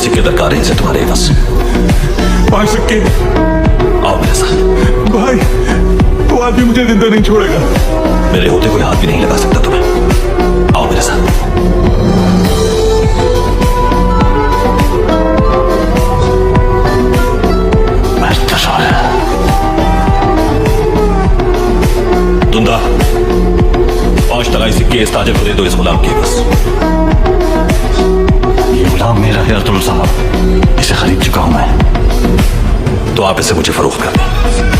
सिक्के दरकार है इसे तुम्हारे पास। 5 सिक्के। आओ मेरे साथ। भाई वो आदमी मुझे जिंदा नहीं छोड़ेगा। मेरे होते कोई हाथ भी नहीं लगा सकता तुम्हें। आओ मेरे साथ। दुंदा 5 तलाई सिक्के इस ताजर को दे दो, इस गुलाम के बस। ये गुलाम मेरा है अब्दुल साहब, इसे खरीद चुका हूं मैं। तो आप इसे मुझे फरोख्त कर दें।